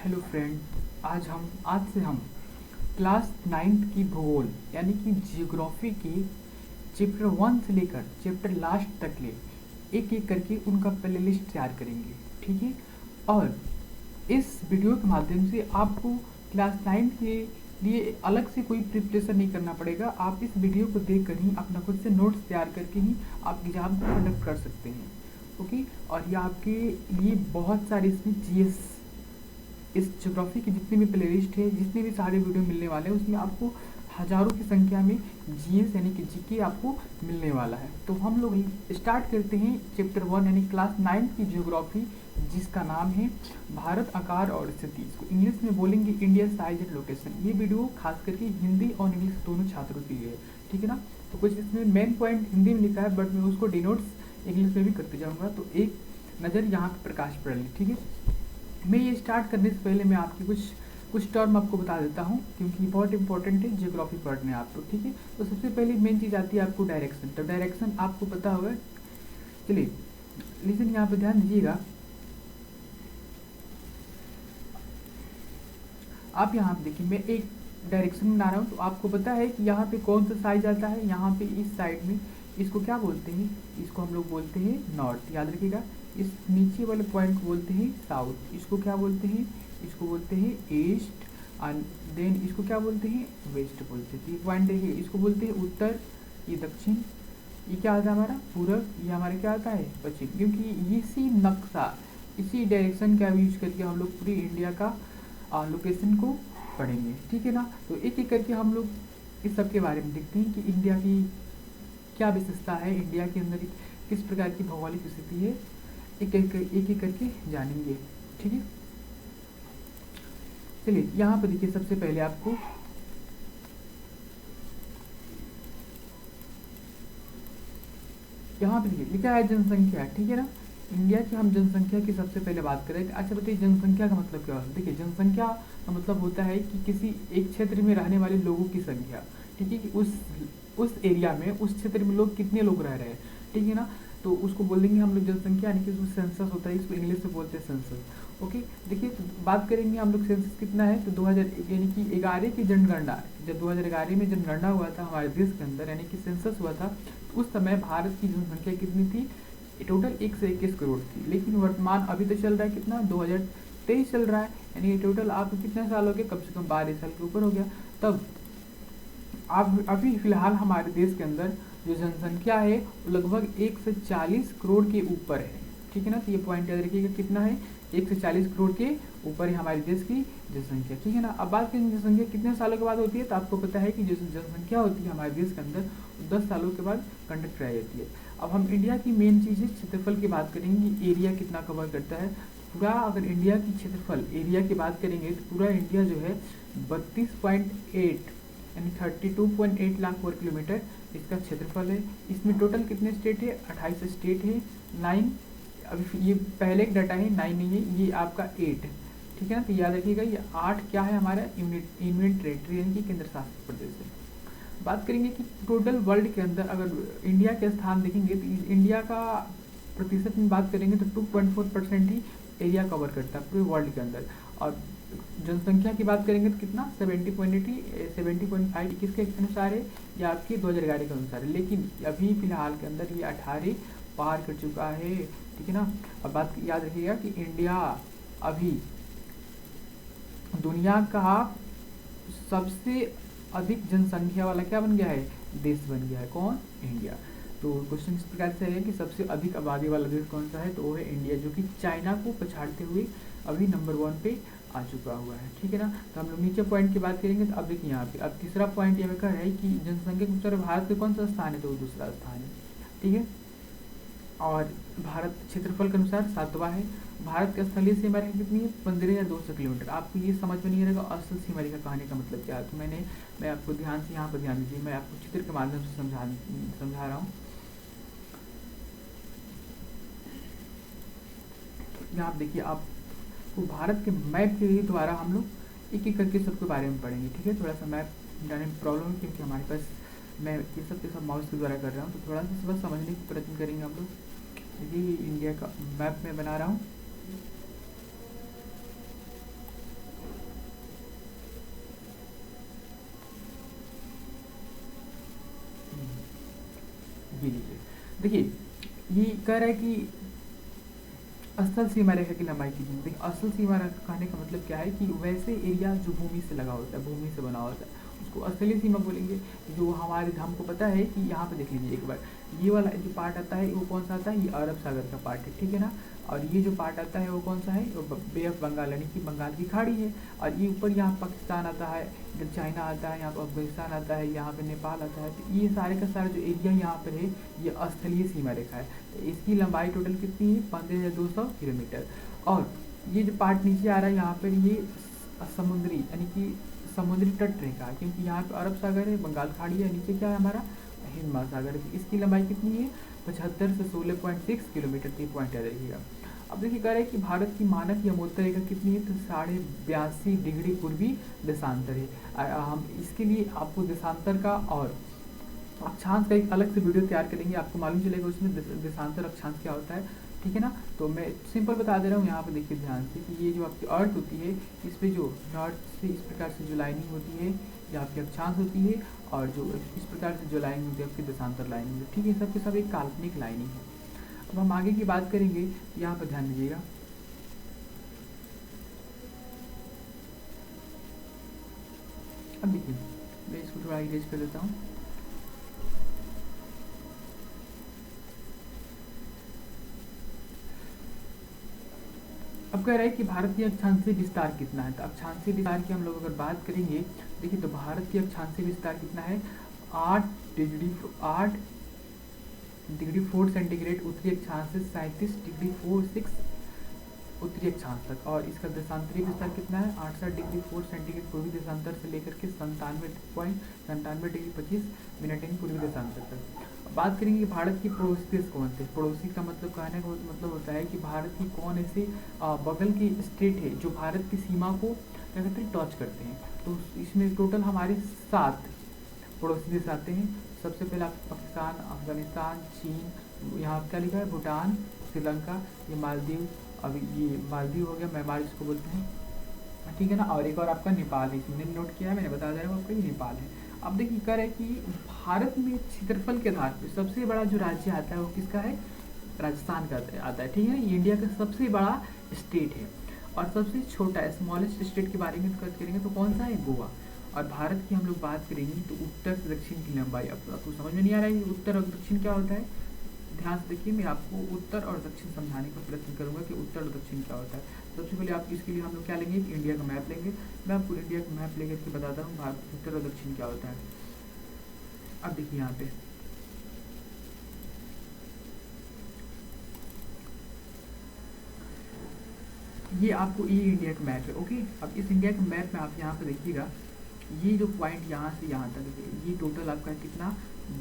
Hello friend, आज से हम क्लास 9th की भूगोल यानी कि जियोग्राफी की चैप्टर 1 से लेकर चैप्टर लास्ट तक ले एक एक करके उनका प्ले लिस्ट तैयार करेंगे। ठीक है। और इस वीडियो के माध्यम से आपको क्लास 9 के लिए अलग से कोई प्रिपरेशन नहीं करना पड़ेगा। आप इस वीडियो को देख कर ही अपना खुद से नोट्स तैयार करके ही आप एग्ज़ाम कंडक्ट कर सकते हैं। ओके। और ये आपके लिए बहुत सारे इसमें जीएस, इस ज्योग्राफी की जितनी भी प्लेलिस्ट है, जितने भी सारे वीडियो मिलने वाले हैं, उसमें आपको हज़ारों की संख्या में जीएस यानी कि जीके आपको मिलने वाला है। तो हम लोग स्टार्ट करते हैं चैप्टर 1 यानी क्लास 9 की ज्योग्राफी, जिसका नाम है भारत आकार और स्थिति। इसको इंग्लिश में बोलेंगे इंडिया साइज एंड लोकेशन। ये वीडियो खास करके हिंदी और इंग्लिश दोनों छात्रों के लिए है। ठीक है ना। तो कुछ इसमें मेन पॉइंट हिंदी में लिखा है, बट मैं उसको डिनोट्स इंग्लिश में भी करते जाऊँगा, तो एक नज़र यहाँ पर प्रकाश पड़ रही। ठीक है। मैं ये स्टार्ट करने से पहले मैं आपकी कुछ टर्म आपको बता देता हूँ, क्योंकि बहुत इंपॉर्टेंट है जियोग्राफी पढ़ने आपको। ठीक है। तो सबसे पहले मेन चीज़ आती है आपको डायरेक्शन। तो डायरेक्शन आपको पता होगा। चलिए लेकिन यहाँ पे ध्यान दीजिएगा। आप यहाँ पे देखिए, मैं एक डायरेक्शन बना रहा हूँ, तो आपको पता है कि यहाँ पे कौन सा साइड आता है। यहाँ पे इस साइड में इसको क्या बोलते हैं, इसको हम लोग बोलते हैं नॉर्थ, याद रखिएगा। इस नीचे वाले पॉइंट को बोलते हैं साउथ। इसको क्या बोलते हैं, इसको बोलते हैं ईस्ट। एंड देन इसको क्या बोलते हैं, वेस्ट बोलते हैं। ये पॉइंट देखिए, इसको बोलते हैं उत्तर, ये दक्षिण, ये क्या आता है हमारा पूरब, ये हमारा क्या आता है पश्चिम। क्योंकि इसी नक्शा, इसी डायरेक्शन का यूज करके हम लोग पूरी इंडिया का लोकेशन को पढ़ेंगे। ठीक है ना। तो एक एक करके हम लोग इस सब के बारे में देखते हैं कि इंडिया की क्या विशेषता है, इंडिया के अंदर किस प्रकार की भौगोलिक स्थिति है, एक एक करके जानेंगे। ठीक है। चलिए यहाँ पर देखिए, सबसे पहले आपको यहाँ पे देखिए लिखा है जनसंख्या। ठीक है ना। इंडिया की हम जनसंख्या की सबसे पहले बात करें। अच्छा बताइए, जनसंख्या का मतलब क्या होता है। देखिए, जनसंख्या का मतलब होता है कि किसी एक क्षेत्र में रहने वाले लोगों की संख्या। ठीक है। कि उस एरिया में, उस क्षेत्र में लोग कितने लोग रह रहे हैं। ठीक है ना। तो उसको बोल देंगे हम लोग जनसंख्या, यानी कि उसमें सेंसस होता है, इसको इंग्लिश में बोलते हैं सेंसस। ओके। देखिए, तो बात करेंगे हम लोग सेंसस कितना है, तो 2000 यानी कि 11 की जनगणना, जब 2011 में जनगणना हुआ था हमारे देश के अंदर, यानी कि सेंसस हुआ था, उस समय भारत की जनसंख्या कितनी थी, टोटल 121 करोड़ थी। लेकिन वर्तमान अभी तो चल रहा है कितना, 2023 चल रहा है, यानी टोटल आप कितने साल हो गए, कम से कम 12 साल के ऊपर हो गया। तब अब अभी फिलहाल हमारे देश के अंदर जो जनसंख्या है वो लगभग 140 करोड़ के ऊपर है। ठीक है ना। तो ये पॉइंट याद रखिएगा, कितना है, 140 करोड़ के ऊपर है हमारे देश की जनसंख्या। ठीक है ना। अब बात करें जनसंख्या कितने सालों के बाद होती है, तो आपको पता है कि जो जनसंख्या होती है हमारे देश के अंदर 10 सालों के बाद कंडक्ट कराई जाती है। अब हम इंडिया की मेन चीज़ है क्षेत्रफल की बात करेंगे, एरिया कितना कवर करता है पूरा। अगर इंडिया की क्षेत्रफल एरिया की बात करेंगे तो पूरा इंडिया जो है 32.8 यानी 32.8 लाख वर्ग किलोमीटर इसका क्षेत्रफल है। इसमें टोटल कितने स्टेट है, 28 स्टेट है। 9, अभी ये पहले एक डाटा है, 9 नहीं है, ये आपका 8। ठीक है ना। तो याद रखिएगा, ये 8 क्या है, हमारा यूनियन टेरेटरी यानी कि केंद्र शासित प्रदेश है। बात करेंगे कि टोटल वर्ल्ड के अंदर अगर इंडिया के स्थान देखेंगे, तो इंडिया का प्रतिशत में बात करेंगे तो 2.4% ही एरिया कवर करता है पूरे वर्ल्ड के अंदर। और जनसंख्या की बात करेंगे तो कितना, 70.5 किसके अनुसार है, या आपके 2011 के अनुसार है। लेकिन अभी फिलहाल के अंदर ये 18 पार कर चुका है। ठीक है ना। अब बात याद रखिएगा कि इंडिया अभी दुनिया का सबसे अधिक जनसंख्या वाला क्या बन गया है, देश बन गया है। कौन, इंडिया। तो क्वेश्चन इस प्रकार से है कि सबसे अधिक आबादी वाला देश कौन सा है, तो वो है इंडिया, जो कि चाइना को पछाड़ते हुए अभी नंबर 1 पे आ चुका हुआ है। ठीक है ना। तो हम लोग नीचे पॉइंट की बात करेंगे। तो अब देखिए यहाँ पे अब तीसरा पॉइंट ये कह रहा है कि जनसंख्या के अनुसार भारत में कौन सा स्थान है, तो वो दूसरा स्थान है। ठीक है। और भारत क्षेत्रफल के अनुसार 7वां है। भारत की स्थलीय सीमा रेखा कितनी है, 15,200 किलोमीटर। आपको ये समझ में नहीं आएगा असल सीमा रेखा कहने का मतलब क्या है। तो मैं आपको ध्यान से यहाँ पर ध्यान दीजिए, मैं आपको चित्र के माध्यम से समझा रहा हूँ। यहाँ आप देखिए, आपको भारत के मैप के द्वारा हम लोग एक एक करके सबके बारे में पढ़ेंगे। ठीक है। थोड़ा सा मैप डालने में प्रॉब्लम है, क्योंकि हमारे पास मैं ये सब के सब माउस के द्वारा कर रहा हूँ, तो थोड़ा सा बस समझने की प्रयत्न करेंगे हम लोग। देखिए इंडिया का मैप मैं बना रहा हूँ। ये लीजिए, देखिए ये कह रहा है कि असल सीमा रेखा की लंबाई कितनी है। देखिए असल सीमा रेखा कहने का मतलब क्या है कि वैसे एरिया जो भूमि से लगा होता है, भूमि से बना होता है, उसको असली सीमा बोलेंगे। जो हमारे हमको पता है कि यहाँ पे देख लीजिए एक बार, ये वाला जो पार्ट आता है वो कौन सा आता है, ये अरब सागर का पार्ट है, ठीक है ना। और ये जो पार्ट आता है वो कौन सा है, वो बे ऑफ बंगाल यानी कि बंगाल की खाड़ी है। और ये ऊपर यहाँ पाकिस्तान आता है, इधर चाइना आता है, यहाँ पर अफगानिस्तान आता है, यहाँ पे नेपाल आता है। तो ये सारे का सारा जो एरिया यहाँ पर है ये स्थलीय सीमा रेखा है। तो इसकी लंबाई टोटल कितनी है, 15,200 किलोमीटर। और ये जो पार्ट नीचे आ रहा है यहाँ पर ये समुद्री यानी कि समुद्री तट रेखा है, क्योंकि यहाँ पे अरब सागर है, बंगाल खाड़ी है, नीचे क्या है हमारा हिंद महासागर है। इसकी लंबाई कितनी है, 75 से 16.6 किलोमीटर। की पॉइंट याद रखिएगा। अब देखिए कह रहे हैं कि भारत की मानक यमोत्तर रेखा कितनी है, तो 82.5 डिग्री पूर्वी देशांतर है। हम इसके लिए आपको देशांतर का और अक्षांश का एक अलग से वीडियो तैयार करेंगे, आपको मालूम चलेगा उसमें देशांतर अक्षांश क्या होता है, ठीक है ना। तो मैं सिंपल बता दे रहा हूँ, यहाँ पे देखिए ध्यान से कि ये जो आपकी अर्थ होती है, इस पे जो नॉर्थ से इस प्रकार से जो लाइनिंग होती है ये आपकी अक्षांश होती है, और जो इस प्रकार से जो लाइनिंग होती है आपकी देशांतर लाइनिंग है, ठीक है। सबके सब एक काल्पनिक लाइनिंग है। अब हम आगे की बात करेंगे, यहाँ पर ध्यान दीजिएगा। अब देखिए मैं इसको थोड़ा इरेज कर देता हूँ। अब कह रहा है कि भारतीय अक्षांशीय विस्तार कितना है। तो अक्षांशीय विस्तार की हम लोग अगर बात करेंगे, देखिए तो भारत की अक्षांशीय विस्तार कितना है, 8 डिग्री 4 सेंटीग्रेड उत्तरी अक्षांश से 37 डिग्री 4 6 उत्तरी अक्षांश तक। और इसका देशांतरीय विस्तार कितना है, 68 डिग्री 4 सेंटीग्रेड पूर्वी देशांतर से लेकर के 97.97 डिग्री 25 मिनट यानी पूर्वी देशांतर तक। बात करेंगे कि भारत की पड़ोसी देश कौन थे। पड़ोसी का मतलब कहने का मतलब होता है कि भारत की कौन ऐसे बगल की स्टेट है जो भारत की सीमा को क्या कहते हैं, टच करते हैं। तो इसमें टोटल हमारे 7 पड़ोसी देश आते हैं। सबसे पहले पाकिस्तान, अफगानिस्तान, चीन, यहाँ क्या लिखा है, भूटान, श्रीलंका, ये मालदीव, अभी ये मालदीव हो गया, म्यांमार इसको बोलते हैं, ठीक है ना। और एक और आपका नेपाल है, इसमें नोट किया है मैंने, बता दे रहा हूँ आपका, ये नेपाल है। अब देखिए कर है कि भारत में क्षेत्रफल के आधार पर सबसे बड़ा जो राज्य आता है वो किसका है, राजस्थान का आता है, ठीक है। ये इंडिया का सबसे बड़ा स्टेट है। और सबसे छोटा स्मॉलेस्ट स्टेट के बारे में बात करेंगे तो कौन सा है, गोवा। और भारत की हम लोग बात करेंगे तो उत्तर से दक्षिण की लंबाई, अब आपको समझ में नहीं आ रहा है उत्तर और दक्षिण क्या होता है, ध्यान से देखिए। मैं आपको उत्तर और दक्षिण समझाने का प्रयत्न करूंगा कि उत्तर और दक्षिण क्या होता है। सबसे पहले आप इसके लिए हम लोग क्या लेंगे, इंडिया का मैप लेंगे। मैं आपको इंडिया का मैप लेकर के बताता हूँ भारत उत्तर और दक्षिण क्या होता है। अब देखिए यहाँ पे ये आपको ये इंडिया का मैप है, ओके। अब इस इंडिया के मैप में आप यहाँ पे देखिएगा, ये जो पॉइंट यहाँ से यहाँ तक है ये टोटल आपका कितना,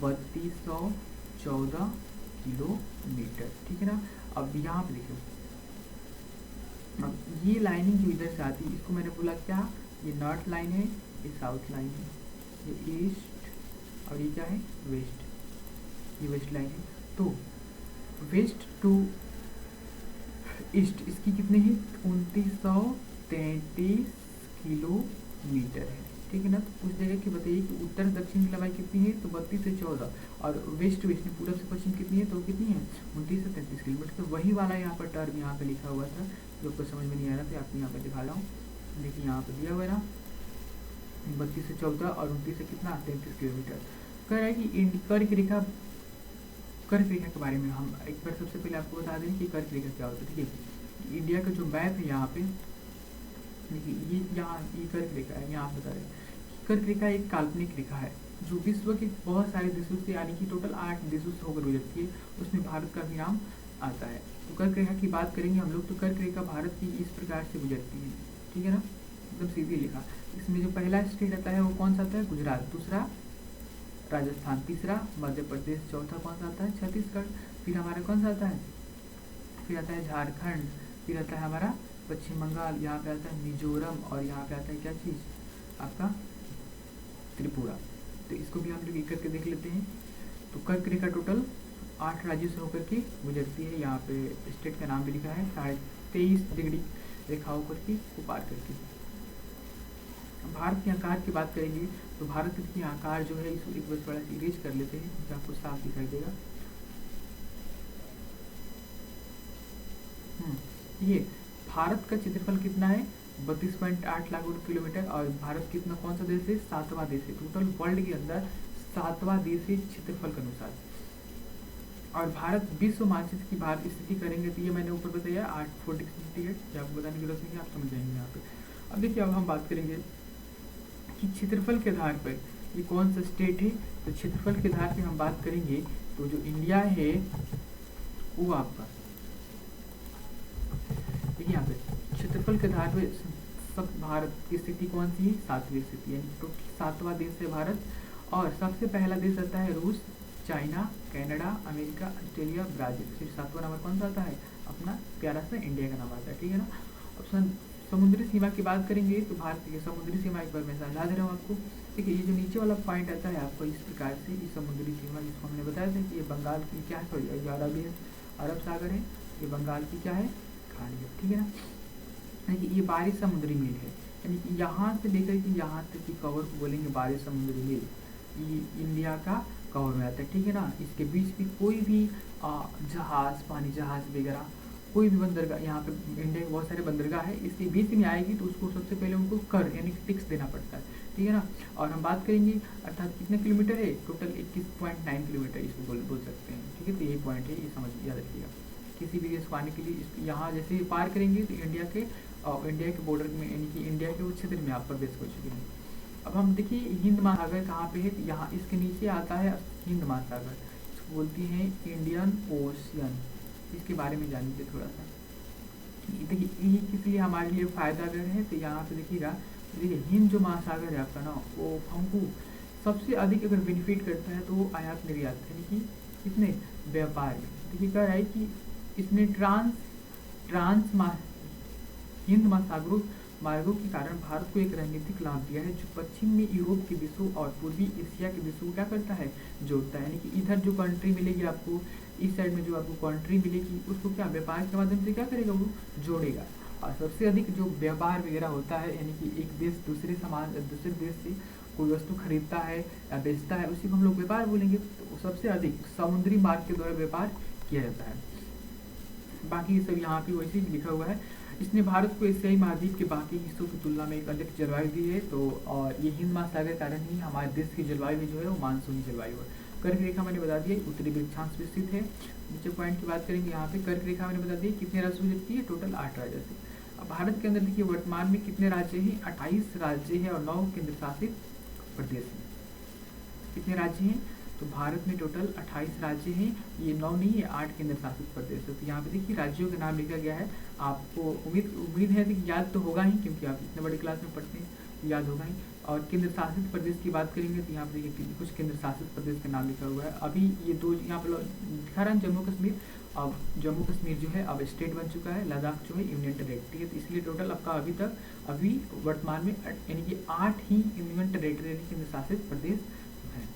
3214 किलोमीटर, ठीक है ना। अब यहाँ पे देखिए, अब ये लाइनिंग जो इधर से आती है इसको मैंने बोला क्या, ये नॉर्थ लाइन है, ये साउथ लाइन है, ये ईस्ट और ये क्या है, वेस्ट, ये वेस्ट लाइन है। तो वेस्ट टू ईस्ट इसकी कितनी है, 2933 किलोमीटर है, ठीक है ना। तो कुछ जगह की बताइए कि उत्तर दक्षिण की लंबाई कितनी है, तो 32 से 14, और वेस्ट वेस्ट में पूरब से पश्चिम कितनी है, तो कितनी है, 29 से 33 किलोमीटर। तो वही वाला यहाँ पर टर्म यहाँ पे लिखा हुआ था जो आपको समझ में नहीं आ रहा था, आपको यहाँ पे दिखा रहा हूँ। देखिए यहाँ पे दिया हुआ है ना, 32 से 14 और 29 से कितना, 33 किलोमीटर। कह रहा है कि कर्क रेखा, कर्क रेखा के बारे में हम एक बार सबसे पहले आपको बता दें कि कर्क रेखा क्या होता है, ठीक है। इंडिया का जो मैप है यहाँ पे देखिए, ये यहाँ ये कर्क रेखा है, यहाँ बता रहे हैं कर्क रेखा एक काल्पनिक रेखा है जो विश्व के बहुत सारे देशों से यानी कि टोटल 8 देशों से होकर गुजरती है, उसमें भारत का भी नाम आता है। तो कर्क रेखा की बात करेंगे हम लोग, तो कर्क रेखा भारत की इस प्रकार से गुजरती है, ठीक है ना, एकदम सीधी लिखा। इसमें जो पहला स्टेट आता है वो कौन सा आता है, गुजरात, दूसरा राजस्थान, तीसरा मध्य प्रदेश, चौथा कौन सा आता है, छत्तीसगढ़, फिर हमारा कौन सा आता है, फिर आता है झारखंड, फिर आता है हमारा पश्चिम बंगाल, यहाँ पे आता है मिजोरम, और यहाँ पे आता है क्या चीज़ आपका त्रिपुरा। तो इसको भी हम लोग एक करके देख लेते हैं। तो कर्क रेखा टोटल 8 राज्यों से होकर के गुजरती है। यहाँ पे स्टेट का नाम भी लिखा है, 23.5 डिग्री रेखा होकर के को पार करके। भारत के आकार की बात करेंगे तो भारत की आकार जो है इसको एक बस बड़ा इरेज कर लेते हैं, जो आपको साफ दिखाई देगा। ये भारत का क्षेत्रफल कितना है, 32.8 लाख वर्ग किलोमीटर। और भारत कितना, कौन सा देश है, 7वां देश है टोटल वर्ल्ड के अंदर, 7वां देश है क्षेत्रफल के अनुसार। और भारत विश्व मानचित्र की बात स्थिति करेंगे तो ये मैंने ऊपर बताया 848, आपको बताने की जरूरत नहीं है, आप समझ जाएंगे यहाँ पे। अब देखिए अब हम बात करेंगे कि क्षेत्रफल के आधार पर ये कौन सा स्टेट है। तो क्षेत्रफल के आधार पर हम बात करेंगे तो जो इंडिया है वो आपका, देखिए यहाँ पे क्षेत्रफल के आधार पर सब भारत की स्थिति कौन सी है, 7वीं स्थिति, यानी टोटल 7वां देश है भारत। और सबसे पहला देश आता है रूस, China, Canada, America, Australia, Brazil. फिर 7वां नंबर कौन सा आता है, अपना प्यारा सा इंडिया का नाम आता है, ठीक है ना। अब समुद्री सीमा की बात करेंगे तो भारत की समुद्री सीमा एक बार मैं समझा दे रहा हूँ आपको। देखिए ये जो नीचे वाला पॉइंट आता है आपको इस प्रकार से, ये समुद्री सीमा जिसको हमने बताया था कि ये बंगाल की क्या है, सॉरी अरब सागर है, ये बंगाल की क्या है, खाड़ी है, ठीक है ना। यानी कि ये 12 समुद्री मील है, यानी कि यहाँ से लेकर के यहाँ तक की कवर को बोलेंगे 12 समुद्री मील, ये इंडिया का कवर में आता है, ठीक है ना। इसके बीच भी कोई भी जहाज, पानी जहाज वगैरह, कोई भी बंदरगाह, यहाँ पे इंडिया के बहुत सारे बंदरगाह है, इसके बीच में आएगी तो उसको सबसे पहले उनको कर यानी कि टैक्स देना पड़ता है, ठीक है ना। और हम बात करेंगे अर्थात कितने किलोमीटर है, टोटल 21.9 किलोमीटर इसको बोल सकते हैं, ठीक है। तो ये पॉइंट है, ये समझ याद रखिएगा। किसी भी देश को आने के लिए यहाँ जैसे पार करेंगे तो इंडिया के बॉर्डर में, यानी कि इंडिया के उस क्षेत्र में आप प्रवेश कर चुके हैं। अब हम देखिए हिंद महासागर कहाँ पे है, तो यहाँ इसके नीचे आता है हिंद महासागर, इसको बोलती हैं इंडियन ओशियन। इसके बारे में जानिए थोड़ा सा। देखिए ये किस लिए हमारे लिए फायदा अगर है, तो यहाँ पे देखिएगा, देखिए हिंद जो महासागर है आपका ना, वो हमको सबसे अधिक अगर बेनिफिट करता है तो वो आयात निर्यात, यानी कि इसमें व्यापार में। देखिए कह रहा है कि इसने हिंद महासागरों मार्गों के कारण भारत को एक रणनीतिक लाभ दिया है, जो पश्चिम में यूरोप के देशों और पूर्वी एशिया के देशों को क्या करता है, जोड़ता है। यानी कि इधर जो कंट्री मिलेगी आपको, इस साइड में जो आपको कंट्री मिलेगी, उसको क्या व्यापार के माध्यम से क्या करेगा, वो जोड़ेगा। और सबसे अधिक जो व्यापार वगैरह होता है, यानी कि एक देश दूसरे देश से कोई वस्तु खरीदता है या बेचता है, उसी को हम लोग व्यापार बोलेंगे। तो सबसे अधिक समुद्री मार्ग के द्वारा व्यापार किया जाता है। बाकी ये सब यहाँ पे वैसे ही लिखा हुआ है। इसने भारत को एशियाई महाद्वीप के बाकी हिस्सों की तुलना में एक अधिक जलवायु दी है। तो और ये हिंद महासागर के कारण ही हमारे देश की जलवायु जो है वो मानसूनी जलवायु है। कर्क रेखा मैंने बता दिया उत्तरी वृक्षांश में स्थित है। नीचे पॉइंट की बात करेंगे, यहाँ पे कर्क रेखा मैंने बता दी कितने राज्यों से जुड़ती है, टोटल 8 राज्यों से। अब भारत के अंदर देखिए वर्तमान में कितने राज्य हैं, 28 राज्य हैं और 9 केंद्र शासित प्रदेश हैं। कितने राज्य हैं, तो भारत में टोटल 28 राज्य हैं, ये 9 नहीं है, 8 केंद्र शासित प्रदेश है। तो यहाँ पे देखिए राज्यों के नाम लिखा गया है। आपको उम्मीद है कि याद तो होगा ही, क्योंकि आप इतने बड़े क्लास में पढ़ते हैं, तो याद होगा ही। और केंद्र शासित प्रदेश की बात करेंगे तो यहाँ पे देखिए कुछ केंद्र शासित प्रदेश के नाम लिखा हुआ है। अभी ये दो यहाँ पर दिखा रहा है जम्मू कश्मीर। अब जम्मू कश्मीर जो है अब स्टेट बन चुका है, लद्दाख जो है यूनियन टेरेटरी है। तो इसलिए टोटल आपका अभी वर्तमान में यानी कि 8 ही यूनियन टेरेटरी यानी केंद्र शासित प्रदेश है।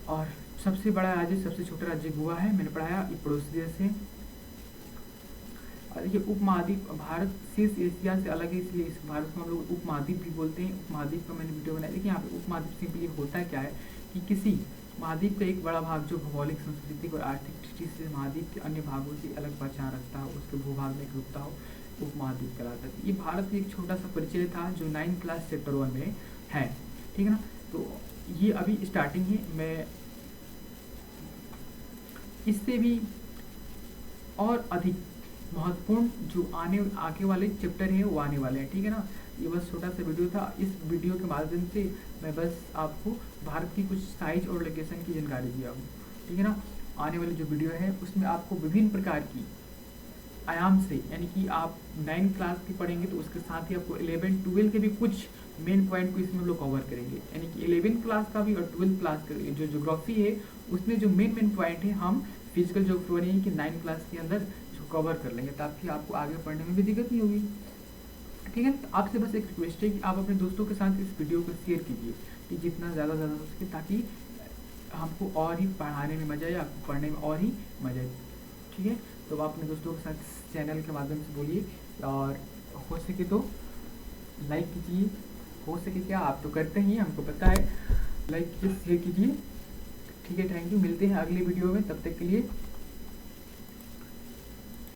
और सबसे बड़ा राज्य, सबसे छोटा राज्य गोवा है, मैंने पढ़ाया, ये पड़ोसी देश है। और देखिए उपमहाद्वीप, भारत शेष एशिया से अलग है, इसलिए इस भारत को हम लोग उपमहाद्वीप भी बोलते हैं। उपमहाद्वीप का मैंने वीडियो बनाया। देखिए यहाँ पे उपमहाद्वीप सिंपली होता क्या है कि किसी महाद्वीप का एक बड़ा भाग जो भौगोलिक, सांस्कृतिक और आर्थिक दृष्टि से महाद्वीप के अन्य भागों से अलग पहचान रखता हो, उसके भूभाग में एकरूपता हो, उपमहाद्वीप कहलाता है। ये भारत का एक छोटा सा परिचय था जो 9 क्लास चैप्टर 1 में है, ठीक है ना। तो ये अभी स्टार्टिंग है, मैं इससे भी और अधिक महत्वपूर्ण जो आगे वाले चैप्टर हैं वो आने वाले हैं, ठीक है ना। ये बस छोटा सा वीडियो था। इस वीडियो के माध्यम से मैं बस आपको भारत की कुछ साइज और लोकेशन की जानकारी दिया हूँ, ठीक है ना। आने वाली जो वीडियो है उसमें आपको विभिन्न प्रकार की आयाम से, यानी कि आप 9 क्लास की पढ़ेंगे तो उसके साथ ही आपको 11, 12 के भी कुछ मेन पॉइंट को इसमें हम लोग कवर करेंगे। यानी कि 11 क्लास का भी और 12 क्लास का जो ज्योग्राफी है उसमें जो मेन पॉइंट है हम फिजिकल ज्योग्राफी यानी कि 9 क्लास के अंदर जो कवर कर लेंगे, ताकि आपको आगे पढ़ने में भी दिक्कत नहीं होगी, ठीक है। तो आपसे बस एक रिक्वेस्ट है कि आप अपने दोस्तों के साथ इस वीडियो को शेयर कीजिए कि जितना ज़्यादा हो सके, ताकि हमको और ही पढ़ाने में मजा आए, आपको पढ़ने में और ही मजा आए, ठीक है। तो आप अपने दोस्तों के साथ चैनल के माध्यम से बोलिए और हो सके तो लाइक कीजिए। हो सके क्या, आप तो करते ही, हमको पता है, लाइक कीजिए, शेयर कीजिए, ठीक है। थैंक यू, मिलते हैं अगली वीडियो में, तब तक के लिए